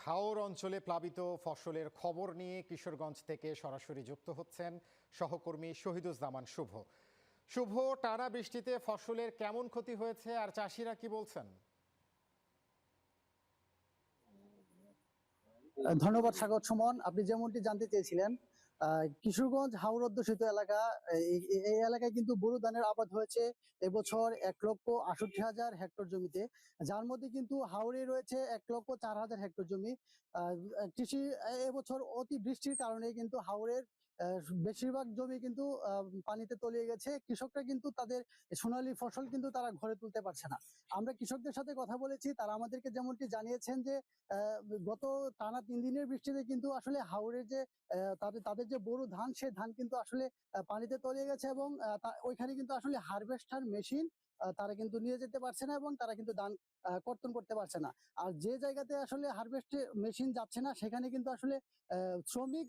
হাওর অঞ্চলে প্লাবিত ফসলের খবর নিয়ে কিশোরগঞ্জ থেকে সরাসরি যুক্ত হচ্ছেন সহকর্মী শহীদুজ্জামান শুভ। শুভ, টানা বৃষ্টিতে ফসলের কেমন ক্ষতি হয়েছে আর চাষিরা কি বলছেন? ধন্যবাদ স্বাগত সুমন। আপনি যেমনটি জানতে চেয়েছিলেন, কিশোরগঞ্জ হাওর অধ্যুষিত এলাকা, এই এলাকায় কিন্তু বোরো ধানের আবাদ হয়েছে এবছর 1,68,000 হেক্টর জমিতে, যার মধ্যে কিন্তু হাওরে রয়েছে 1,04,000 হেক্টর জমি। কৃষি এবছর অতি বৃষ্টির কারণে কিন্তু হাওরের বেশিরভাগ জমি কিন্তু পানিতে তলিয়ে গেছে। কৃষকরা কিন্তু তাদের সোনালী ফসল কিন্তু তারা ঘরে তুলতে পারছে না। আমরা কৃষকদের সাথে কথা বলেছি, তারা আমাদেরকে যেমনটি জানিয়েছেন যে আহ, গত টানা 3 দিনের বৃষ্টিতে কিন্তু আসলে হাওরের যে তাদের যে বোরো ধান, সে ধান কিন্তু আসলে পানিতে তলিয়ে গেছে, এবং ওইখানে কিন্তু আসলে হারভেস্টার মেশিন তারা কিন্তু নিয়ে যেতে পারছে না, এবং তারা কিন্তু ধান কর্তন করতে পারছে না। আর যে জায়গাতে আসলে হারভেস্ট মেশিন যাচ্ছে না, সেখানে কিন্তু আসলে শ্রমিক,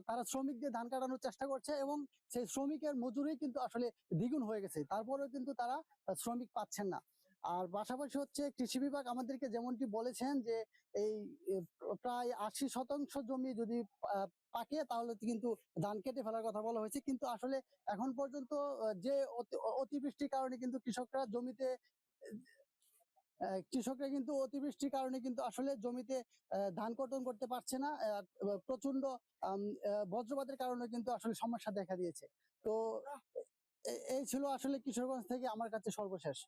তারা শ্রমিক দিয়ে ধান কাটানোর চেষ্টা করছে, এবং সেই শ্রমিকের মজুরি কিন্তু আসলে দ্বিগুণ হয়ে গেছে, তারপরেও কিন্তু তারা শ্রমিক পাচ্ছেন না। আর পাশাপাশি হচ্ছে, কৃষি বিভাগ আমাদেরকে যেমনটি বলেছেন যে এই প্রায় 80% জমি যদি পাকে, তাহলে কিন্তু ধান কেটে ফেলার কথা বলা হয়েছে। কিন্তু আসলে এখন পর্যন্ত যে অতিবৃষ্টির কারণে কিন্তু কৃষকরা কিন্তু অতিবৃষ্টির কারণে কিন্তু আসলে জমিতে ধান কর্তন করতে পারছে না। প্রচন্ড বজ্রপাতের কারণে কিন্তু আসলে সমস্যা দেখা দিয়েছে। তো এই ছিল আসলে কিশোরগঞ্জ থেকে আমার কাছে সর্বশেষ।